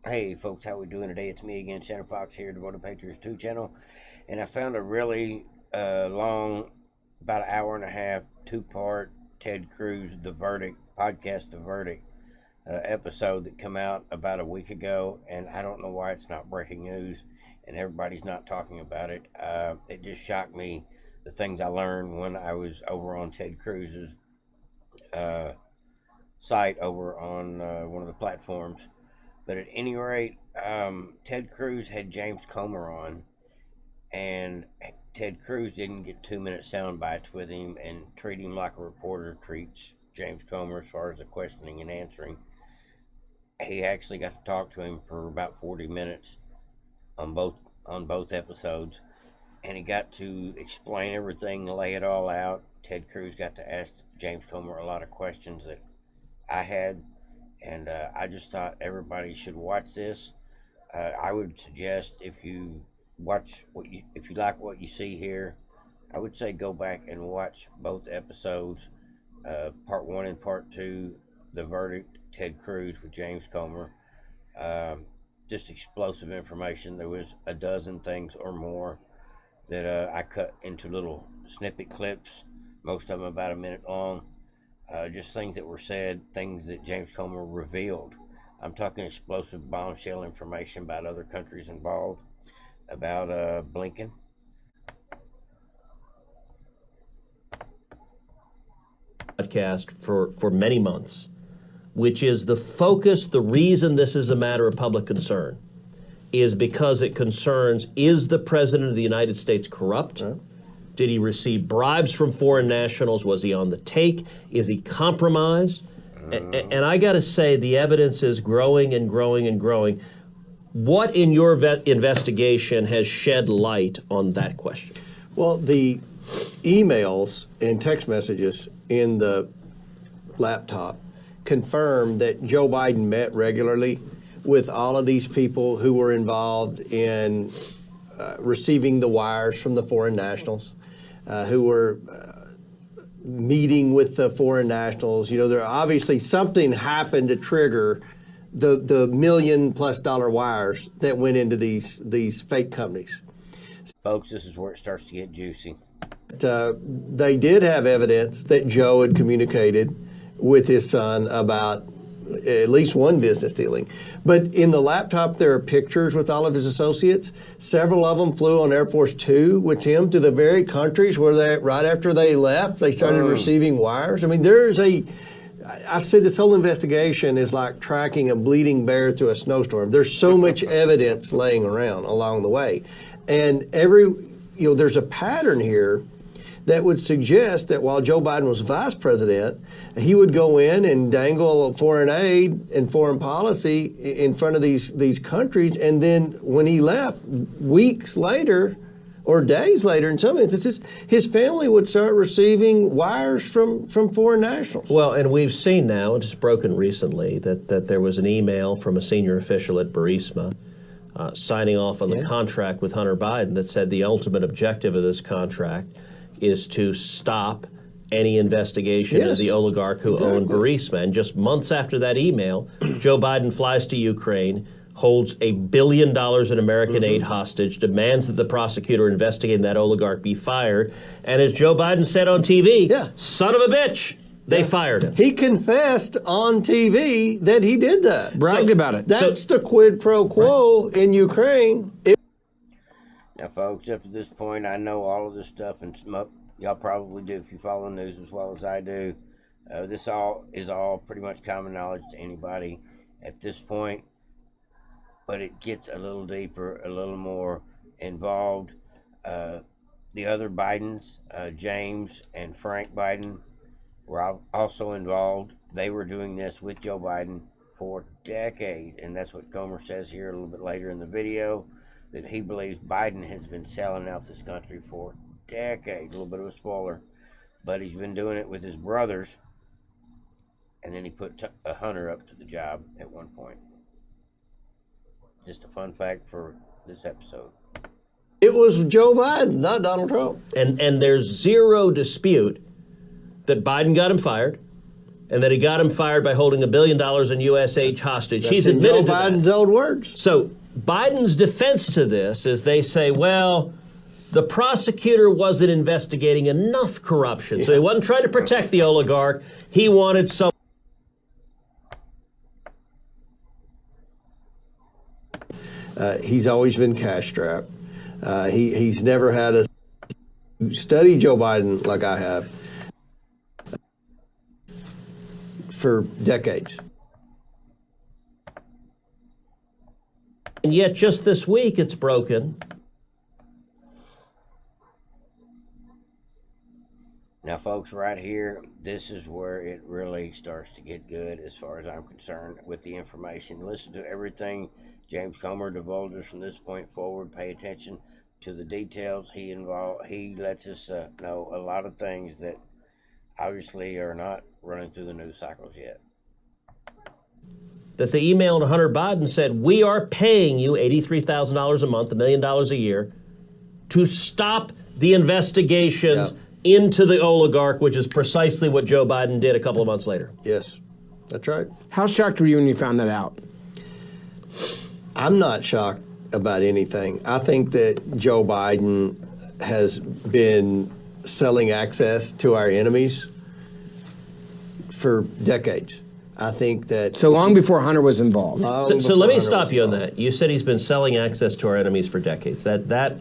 Hey folks, how we doing today? It's me again, Shannon Fox here, Devoted Patriots 2 channel, and I found a really long, about an hour and a half, two-part Ted Cruz The Verdict podcast, The Verdict episode that came out about a week ago, and I don't know why it's not breaking news and everybody's not talking about it. It just shocked me, the things I learned when I was over on Ted Cruz's site over on one of the platforms. But at any rate, Ted Cruz had James Comer on, and Ted Cruz didn't get 2-minute sound bites with him and treat him like a reporter treats James Comer as far as the questioning and answering. He actually got to talk to him for about 40 minutes on both episodes, and he got to explain everything, lay it all out. Ted Cruz got to ask James Comer a lot of questions that I had. And I just thought everybody should watch this. I would suggest if you if you like what you see here, I would say go back and watch both episodes, part 1 and part 2, The Verdict, Ted Cruz with James Comer. Just explosive information. There was a dozen things or more that I cut into little snippet clips, most of them about a minute long. Just things that were said, things that James Comer revealed. I'm talking explosive bombshell information about other countries involved, about Blinken. Podcast for many months, which is the focus, the reason this is a matter of public concern is because it concerns, is the President of the United States corrupt? Did he receive bribes from foreign nationals? Was he on the take? Is he compromised? And I got to say, the evidence is growing and growing and growing. What in your investigation has shed light on that question? Well, the emails and text messages in the laptop confirm that Joe Biden met regularly with all of these people who were involved in receiving the wires from the foreign nationals. Who were meeting with the foreign nationals. You know, there obviously something happened to trigger the $1 million+ wires that went into these fake companies. Folks, this is where it starts to get juicy. They did have evidence that Joe had communicated with his son about at least one business dealing. But in the laptop, there are pictures with all of his associates. Several of them flew on Air Force Two with him to the very countries where right after they left, they started receiving wires. I mean, I've said this whole investigation is like tracking a bleeding bear through a snowstorm. There's so much evidence laying around along the way. And there's a pattern here that would suggest that while Joe Biden was vice president, he would go in and dangle foreign aid and foreign policy in front of these countries, and then when he left, weeks later, or days later in some instances, his family would start receiving wires from foreign nationals. Well, and we've seen now, it's broken recently, that there was an email from a senior official at Burisma signing off on the contract with Hunter Biden that said the ultimate objective of this contract is to stop any investigation of the oligarch who owned Burisma. And just months after that email, Joe Biden flies to Ukraine, holds $1 billion in American aid hostage, demands that the prosecutor investigating that oligarch be fired. And as Joe Biden said on TV, son of a bitch, they fired him. He confessed on TV that he did that. Bragged about it. That's the quid pro quo in Ukraine. Now, folks, up to this point, I know all of this stuff, and y'all probably do if you follow the news as well as I do. This is all pretty much common knowledge to anybody at this point, but it gets a little deeper, a little more involved. The other Bidens, James and Frank Biden, were also involved. They were doing this with Joe Biden for decades, and that's what Comer says here a little bit later in the video, that he believes Biden has been selling out this country for decades. A little bit of a spoiler, but he's been doing it with his brothers, and then he put Hunter up to the job at one point. Just a fun fact for this episode. It was Joe Biden, not Donald Trump. And there's zero dispute that Biden got him fired. and that he got him fired by holding $1 billion in U.S. hostage. That's He's in Joe admitted to Biden's that. own words. So Biden's defense to this is they say, well, the prosecutor wasn't investigating enough corruption. So he wasn't trying to protect the oligarch. He wanted some. He's always been cash-strapped. He's never had a study Joe Biden like I have for decades. And yet just this week it's broken. Now, folks, right here, this is where it really starts to get good as far as I'm concerned with the information. Listen to everything James Comer divulges from this point forward. Pay attention to the details he involved. He lets us know a lot of things that obviously are not running through the news cycles yet. That the email to Hunter Biden said, we are paying you $83,000 a month, $1 million a year, to stop the investigations into the oligarch, which is precisely what Joe Biden did a couple of months later. Yes, that's right. How shocked were you when you found that out? I'm not shocked about anything. I think that Joe Biden has been selling access to our enemies for decades. I think that... So long before Hunter was involved. So let me stop you on that. You said he's been selling access to our enemies for decades. That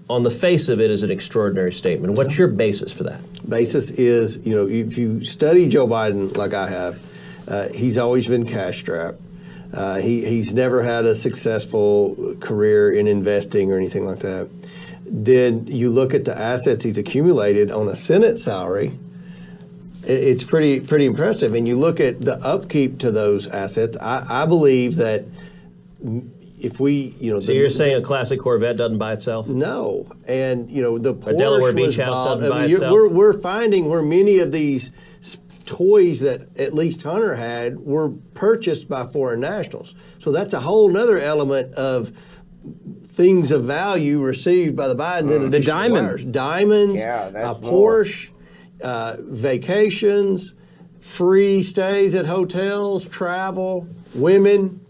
on the face of it, is an extraordinary statement. What's your basis for that? Basis is, if you study Joe Biden like I have, he's always been cash-strapped. He's never had a successful career in investing or anything like that. Then you look at the assets he's accumulated on a Senate salary, it's pretty impressive. And you look at the upkeep to those assets, I believe that if we, So you're saying a classic Corvette doesn't buy itself? No. And, the Porsche Delaware Beach was house bought. doesn't buy itself? We're finding where many of these toys that at least Hunter had were purchased by foreign nationals. So that's a whole nother element of things of value received by the Bidens. The diamond. Diamonds, Yeah, a that's Porsche, vacations, free stays at hotels, travel, women,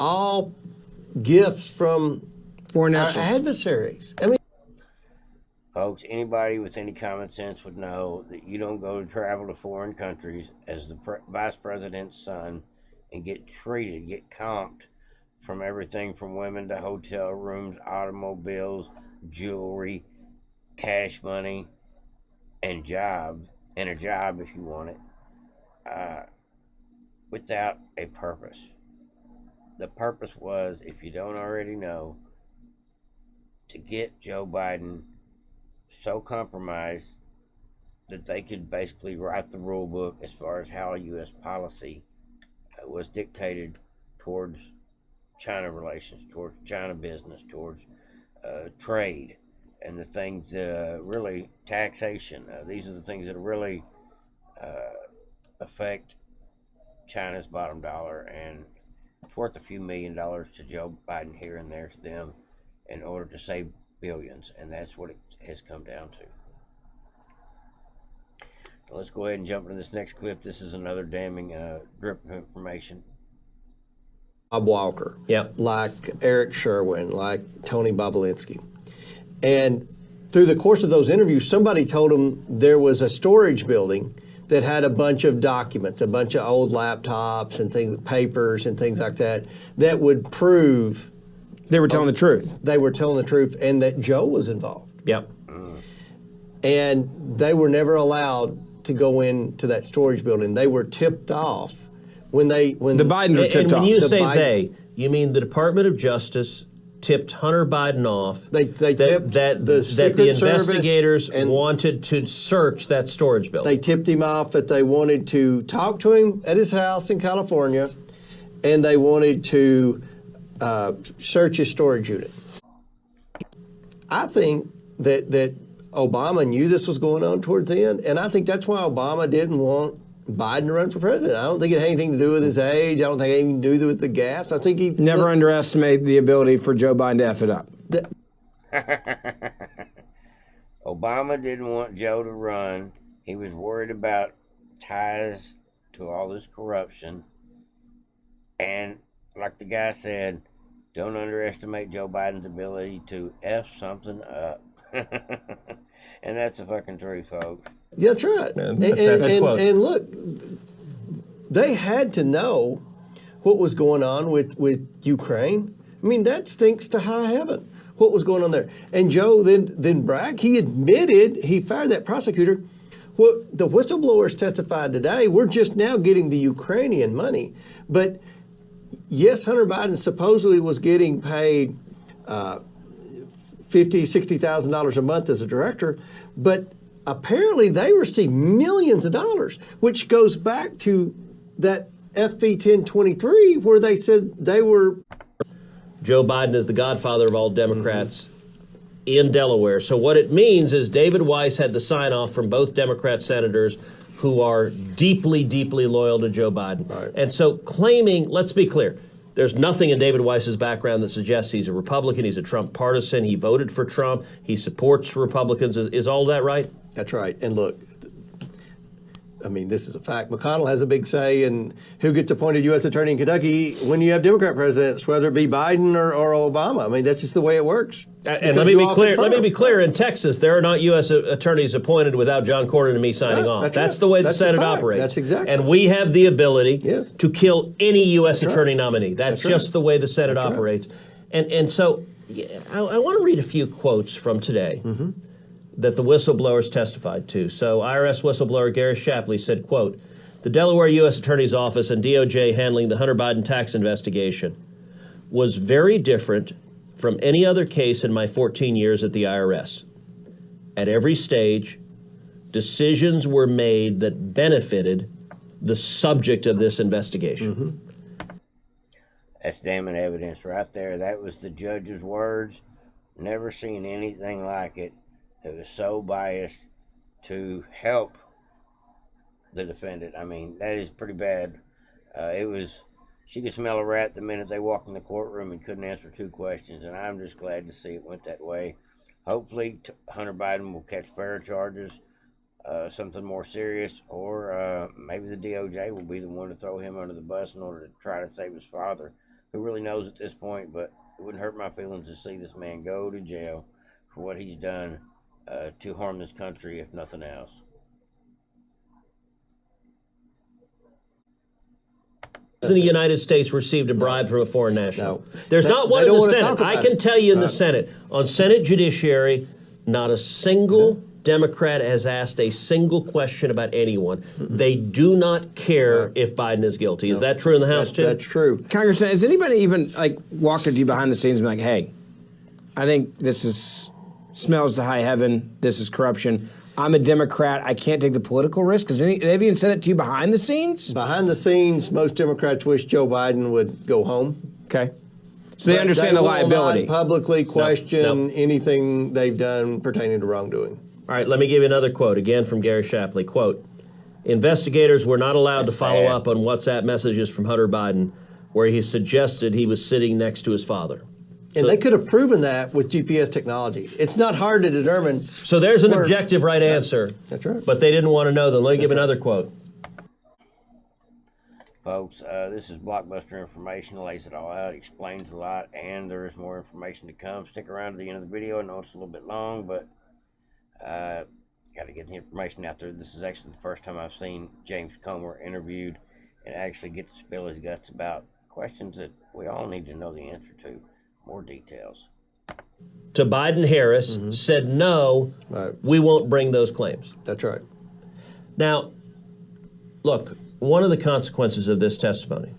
all gifts from Foreign our nationals. adversaries. I mean, Folks, anybody with any common sense would know that you don't go to travel to foreign countries as the vice president's son and get comped from everything from women to hotel rooms, automobiles, jewelry, cash money, and a job if you want it, without a purpose. The purpose was, if you don't already know, to get Joe Biden so compromised that they could basically write the rule book as far as how U.S. policy was dictated towards China relations, towards China business, towards trade, and the things really taxation. These are the things that really affect China's bottom dollar, and it's worth a few $1 million to Joe Biden here and there to them in order to save billions, and that's what it has come down to. Now let's go ahead and jump into this next clip. This is another damning drip of information. Bob Walker, like Eric Sherwin, like Tony Bobulinski. And through the course of those interviews, somebody told him there was a storage building that had a bunch of documents, a bunch of old laptops and things, papers and things like that, that would prove They were telling the truth. they were telling the truth and that Joe was involved. Yep. And they were never allowed to go into that storage building. They were tipped off when The Bidens were And tipped when off. you The say Biden- they, you mean the Department of Justice tipped Hunter Biden off They tipped the Secret Service investigators and- wanted to search that storage building. They tipped him off that they wanted to talk to him at his house in California, and they wanted to search his storage unit. I think that Obama knew this was going on towards the end, and I think that's why Obama didn't want Biden to run for president. I don't think it had anything to do with his age. I don't think it had anything to do with the gas. I think he Never underestimate the ability for Joe Biden to F it up. Obama didn't want Joe to run. He was worried about ties to all this corruption. And like the guy said, don't underestimate Joe Biden's ability to F something up. And that's the fucking truth, folks. Yeah, that's right. And look, they had to know what was going on with Ukraine. I mean, that stinks to high heaven, what was going on there. And Joe then bragged, he admitted he fired that prosecutor. What the whistleblowers testified today, we're just now getting the Ukrainian money. But yes, Hunter Biden supposedly was getting paid $50,000-$60,000 a month as a director, but apparently they received millions of dollars, which goes back to that FV 1023 where they said they were. Joe Biden is the godfather of all Democrats in Delaware. So what it means is David Weiss had the sign-off from both Democrat senators who are deeply, deeply loyal to Joe Biden. Right. And so claiming, let's be clear, there's nothing in David Weiss's background that suggests he's a Republican, he's a Trump partisan, he voted for Trump, he supports Republicans. Is all that right? That's right. And look, I mean, this is a fact. McConnell has a big say in who gets appointed U.S. Attorney in Kentucky when you have Democrat presidents, whether it be Biden or Obama. I mean, that's just the way it works. And let me be clear. Let me be clear. In Texas, there are not U.S. attorneys appointed without John Cornyn and me signing off. That's the way the Senate operates. That's exactly. And we have the ability Yes. to kill any U.S. attorney nominee. That's just the way the Senate operates. And so I want to read a few quotes from today that the whistleblowers testified to. So IRS whistleblower Gary Shapley said, quote, the Delaware U.S. Attorney's Office and DOJ handling the Hunter Biden tax investigation was very different from any other case in my 14 years at the IRS. At every stage, decisions were made that benefited the subject of this investigation. That's damning evidence right there. That was the judge's words. Never seen anything like it. It was so biased to help the defendant. I mean, that is pretty bad. She could smell a rat the minute they walked in the courtroom and couldn't answer two questions, and I'm just glad to see it went that way. Hopefully, Hunter Biden will catch fairer charges, something more serious, or maybe the DOJ will be the one to throw him under the bus in order to try to save his father, who really knows at this point, but it wouldn't hurt my feelings to see this man go to jail for what he's done to harm this country, if nothing else. In the United States received a bribe from a foreign national. No. There's not one in the Senate. I can tell you in the Right. Senate, on Senate Judiciary, not a single Democrat has asked a single question about anyone. They do not care if Biden is guilty. Is that true in the House too? That's true. Congressman, has anybody even walked up to you behind the scenes and been like, hey, I think this smells to high heaven, this is corruption. I'm a Democrat, I can't take the political risk. They've even said that to you behind the scenes? Behind the scenes, most Democrats wish Joe Biden would go home. Okay. So they understand the liability. They will not publicly question No. anything they've done pertaining to wrongdoing. All right, let me give you another quote, again from Gary Shapley. Quote, investigators were not allowed to follow up on WhatsApp messages from Hunter Biden where he suggested he was sitting next to his father. And they could have proven that with GPS technology. It's not hard to determine. So there's an objective right answer. That's right. But they didn't want to know them. Let me give another quote. Folks, this is blockbuster information, lays it all out, explains a lot, and there is more information to come. Stick around to the end of the video. I know it's a little bit long, but got to get the information out there. This is actually the first time I've seen James Comer interviewed and actually get to spill his guts about questions that we all need to know the answer to. More details. To Biden-Harris, said no, we won't bring those claims. That's right. Now, look, one of the consequences of this testimony,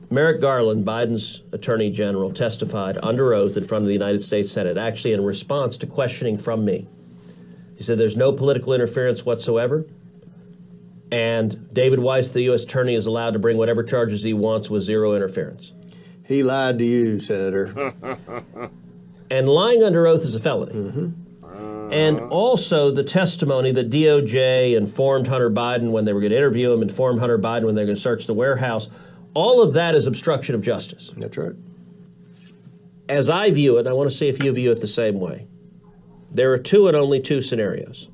Merrick Garland, Biden's attorney general, testified under oath in front of the United States Senate, actually in response to questioning from me. He said there's no political interference whatsoever, and David Weiss, the U.S. attorney, is allowed to bring whatever charges he wants with zero interference. He lied to you, Senator. And lying under oath is a felony. And also the testimony that DOJ informed Hunter Biden when they were going to interview him, informed Hunter Biden when they were going to search the warehouse, all of that is obstruction of justice. That's right. As I view it, I want to see if you view it the same way. There are two and only two scenarios.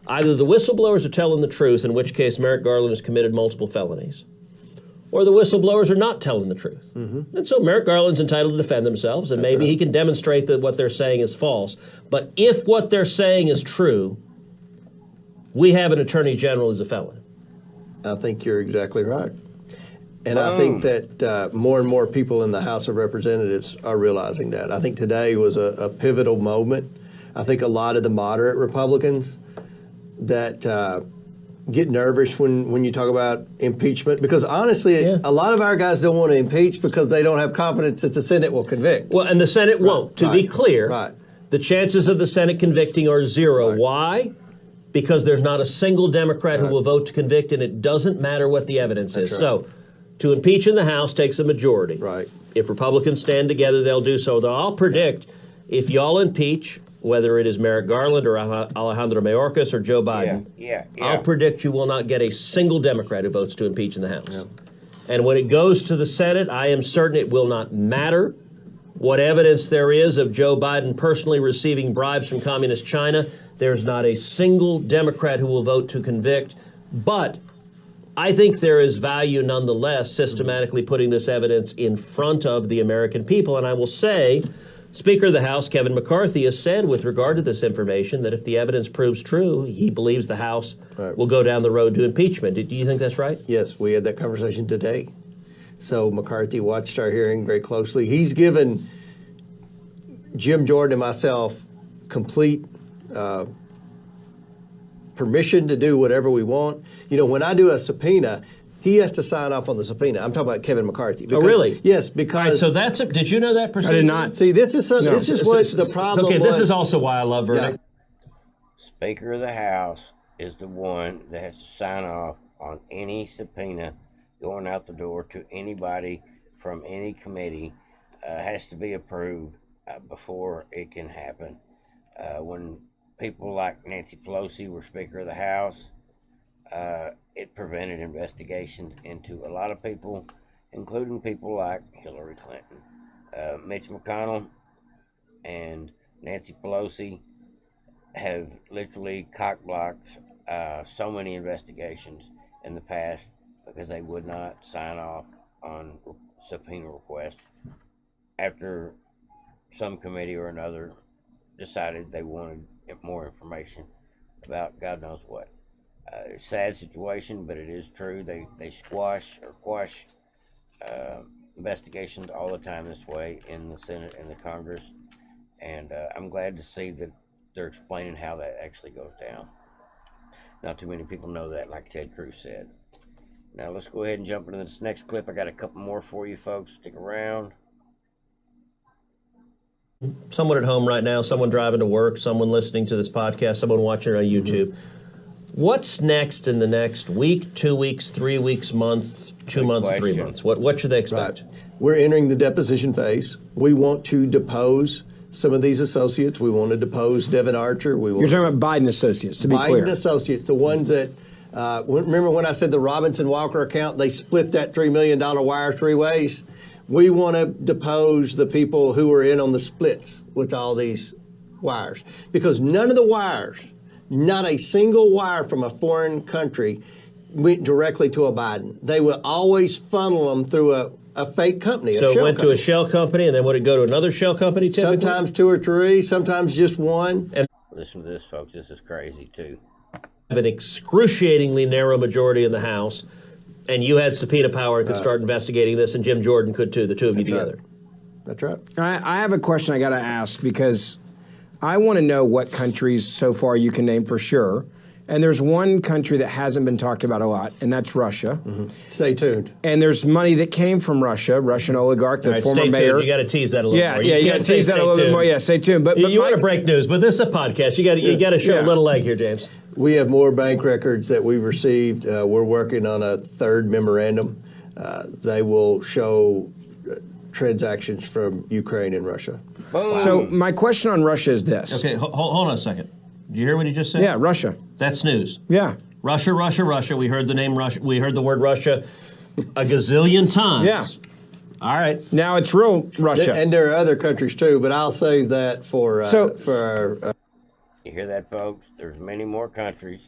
Either the whistleblowers are telling the truth, in which case Merrick Garland has committed multiple felonies, or the whistleblowers are not telling the truth. And so Merrick Garland's entitled to defend themselves, and maybe he can demonstrate that what they're saying is false. But if what they're saying is true, we have an attorney general who's a felon. I think you're exactly right. And I think that more and more people in the House of Representatives are realizing that. I think today was a pivotal moment. I think a lot of the moderate Republicans that get nervous when you talk about impeachment, because honestly, a lot of our guys don't want to impeach because they don't have confidence that the Senate will convict. Well, and the Senate won't. To be clear, Right. the chances of the Senate convicting are zero. Right. Why? Because there's not a single Democrat who will vote to convict, and it doesn't matter what the evidence is. right. So, to impeach in the House takes a majority. Right. If Republicans stand together, they'll do so. Though I'll predict, if y'all impeach, whether it is Merrick Garland or Alejandro Mayorkas or Joe Biden, I'll predict you will not get a single Democrat who votes to impeach in the House. Yeah. And when it goes to the Senate, I am certain it will not matter what evidence there is of Joe Biden personally receiving bribes from communist China. There's not a single Democrat who will vote to convict. But I think there is value nonetheless systematically putting this evidence in front of the American people. And I will say, Speaker of the House, Kevin McCarthy, has said with regard to this information that if the evidence proves true, he believes the House will go down the road to impeachment. Do you think that's right? Yes, we had that conversation today. So McCarthy watched our hearing very closely. He's given Jim Jordan and myself complete permission to do whatever we want. You know, when I do a subpoena, he has to sign off on the subpoena. I'm talking about Kevin McCarthy. Oh, really? Yes, because... All right, so did you know that procedure? I did not. See, this is what the problem okay, was. this is also why I love verdict. Speaker of the House is the one that has to sign off on any subpoena going out the door to anybody from any committee. Has to be approved before it can happen. When people like Nancy Pelosi were Speaker of the House, it prevented investigations into a lot of people, including people like Hillary Clinton. Mitch McConnell and Nancy Pelosi have literally cock-blocked so many investigations in the past because they would not sign off on subpoena requests after some committee or another decided they wanted more information about God knows what. It's a sad situation, but it is true. They squash or quash investigations all the time this way in the Senate and the Congress, and I'm glad to see that they're explaining how that actually goes down. Not too many people know that, like Ted Cruz said. Now let's go ahead and jump into this next clip. I got a couple more for you folks. Stick around. Someone at home right now, someone driving to work, someone listening to this podcast, someone watching it on YouTube. What's next in the next week, 2 weeks, 3 weeks, month, 2 months, 3 months? What should they expect? Right. We're entering the deposition phase. We want to depose some of these associates. We want to depose Devin Archer. You're talking about Biden associates, to be clear. Biden associates, the ones that, remember when I said the Robinson Walker account, they split that $3 million wire 3 ways? We want to depose the people who were in on the splits with all these wires. Because none of the wires, not a single wire from a foreign country went directly to a Biden. They would always funnel them through a fake company, So it went to a shell company, and then would it go to another shell company typically? Sometimes 2 or 3, sometimes just one. And Listen to this, folks. This is crazy, too. have an excruciatingly narrow majority in the House, and you had subpoena power and could start investigating this, and Jim Jordan could too, the two of you together. That's right. I have a question I got to ask because I want to know what countries so far you can name for sure. And there's one country that hasn't been talked about a lot, and that's Russia. Mm-hmm. Stay tuned. And there's money that came from Russia, Russian oligarch, the former stay mayor. Tuned. You got to tease that a little more. You got to tease that a little bit more. Yeah, stay tuned. But you want to break news, but this is a podcast. You got to show a little leg here, James. We have more bank records that we've received. We're working on a third memorandum. They will show transactions from Ukraine and Russia. Boom. So my question on Russia is this. Okay, hold on a second. Did you hear what he just said? Yeah, Russia. That's news. Yeah. Russia, Russia, Russia. We heard the name Russia. We heard the word Russia a gazillion times. Yeah. All right. Now it's real Russia. And there are other countries too, but I'll save that for our You hear that, folks? There's many more countries.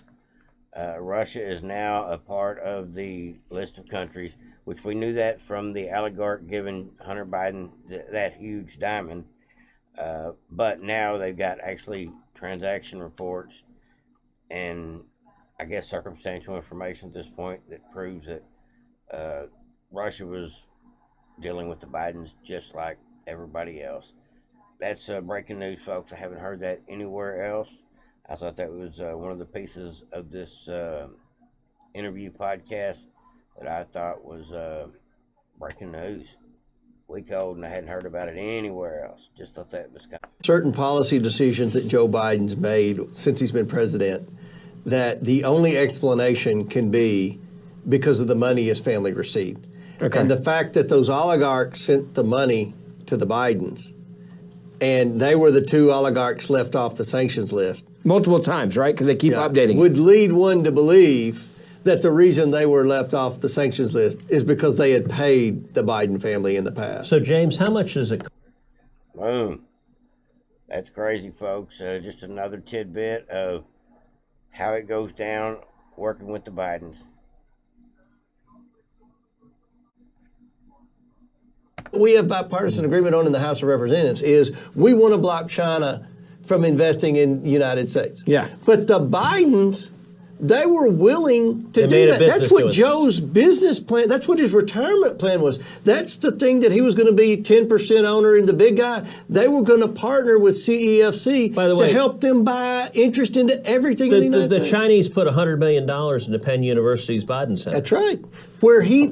Russia is now a part of the list of countries, which we knew that from the oligarch giving Hunter Biden that huge diamond. But now they've got actually transaction reports and I guess circumstantial information at this point that proves that Russia was dealing with the Bidens just like everybody else. That's breaking news, folks. I haven't heard that anywhere else. I thought that was one of the pieces of this interview podcast that I thought was breaking news. Week old, and I hadn't heard about it anywhere else. Just thought that was kind of... Certain policy decisions that Joe Biden's made since he's been president, that the only explanation can be because of the money his family received. Okay. And the fact that those oligarchs sent the money to the Bidens, and they were the two oligarchs left off the sanctions list. Multiple times, right? Because they keep updating. Would lead one to believe that the reason they were left off the sanctions list is because they had paid the Biden family in the past. So, James, how much does it cost? Boom. That's crazy, folks. Just another tidbit of how it goes down working with the Bidens. What we have bipartisan agreement on in the House of Representatives is we want to block China from investing in the United States. Yeah. But the Bidens, they were willing to do that. That's what Joe's business plan, that's what his retirement plan was. That's the thing that he was going to be 10% owner in the big guy. They were going to partner with CEFC to help them buy interest into everything in the United States. The Chinese put $100 million into Penn University's Biden Center. That's right.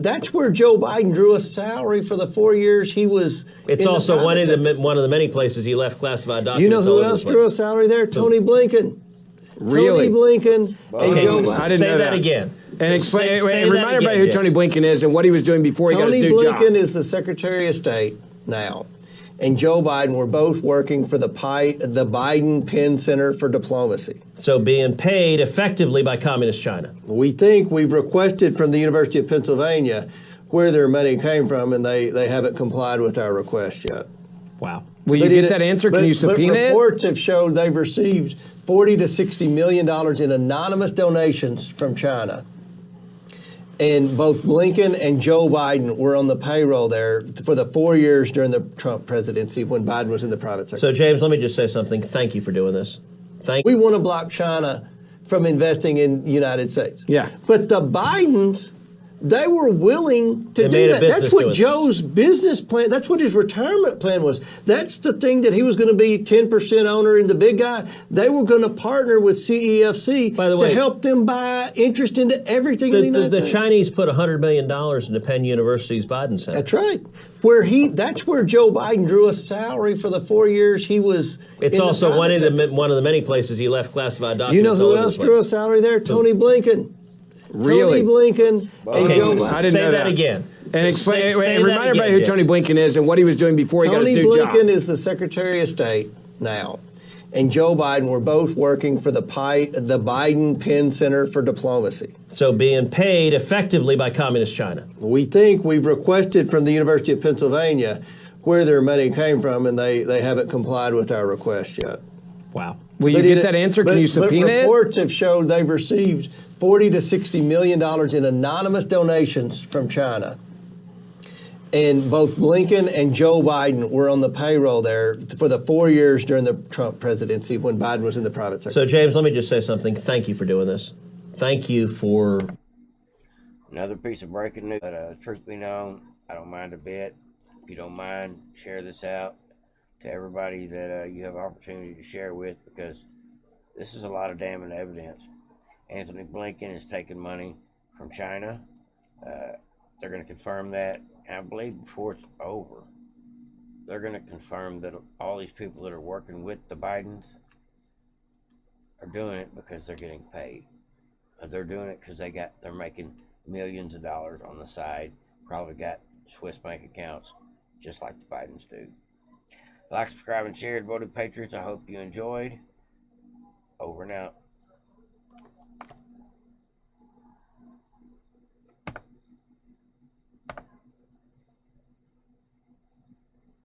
That's where Joe Biden drew a salary for the 4 years he was. It's also one of the many places he left classified documents. You know who else drew a salary there? Tony Blinken. Really? Tony Blinken. Okay, I didn't know that again. And explain. Remind everybody who Tony Blinken is and what he was doing before he got his new job. Tony Blinken is the Secretary of State now, and Joe Biden were both working for the Biden Penn Center for Diplomacy. So being paid effectively by Communist China. We've requested from the University of Pennsylvania where their money came from, and they haven't complied with our request yet. Wow. Will you get that answer? Can you subpoena it? Reports have showed they've received $40 to $60 million in anonymous donations from China. And both Blinken and Joe Biden were on the payroll there for the 4 years during the Trump presidency when Biden was in the private sector. So, James, let me just say something. Thank you for doing this. We want to block China from investing in the United States. Yeah. But the Bidens, they were willing to do that. That's what Joe's business plan, that's what his retirement plan was. That's the thing that he was going to be 10% owner in the big guy. They were going to partner with CEFC to help them buy interest into everything in the United States. The Chinese put $100 million into Penn University's Biden Center. That's right. That's where Joe Biden drew a salary for the 4 years he was. It's also one of the many places he left classified documents. You know who else drew a salary there? Tony Blinken. Really? Tony Blinken. Okay, I didn't know that again. And explain. Remind everybody who Tony Blinken is and what he was doing before he got his new job. Tony Blinken is the Secretary of State now, and Joe Biden were both working for the Biden Penn Center for Diplomacy. So being paid effectively by Communist China. We've requested from the University of Pennsylvania where their money came from, and they haven't complied with our request yet. Wow. Will you get that answer? Can you subpoena it? Reports have showed they've received $40 to $60 million in anonymous donations from China. And both Blinken and Joe Biden were on the payroll there for the 4 years during the Trump presidency when Biden was in the private sector. So, James, let me just say something. Thank you for doing this. Thank you for... Another piece of breaking news. But truth be known, I don't mind a bit. If you don't mind, share this out to everybody that you have opportunity to share with, because this is a lot of damning evidence. Anthony Blinken is taking money from China. They're going to confirm that. And I believe before it's over, they're going to confirm that all these people that are working with the Bidens are doing it because they're getting paid. They're doing it because they're making millions of dollars on the side. Probably got Swiss bank accounts, just like the Bidens do. Like, subscribe, and share. Devoted Patriots, I hope you enjoyed. Over and out.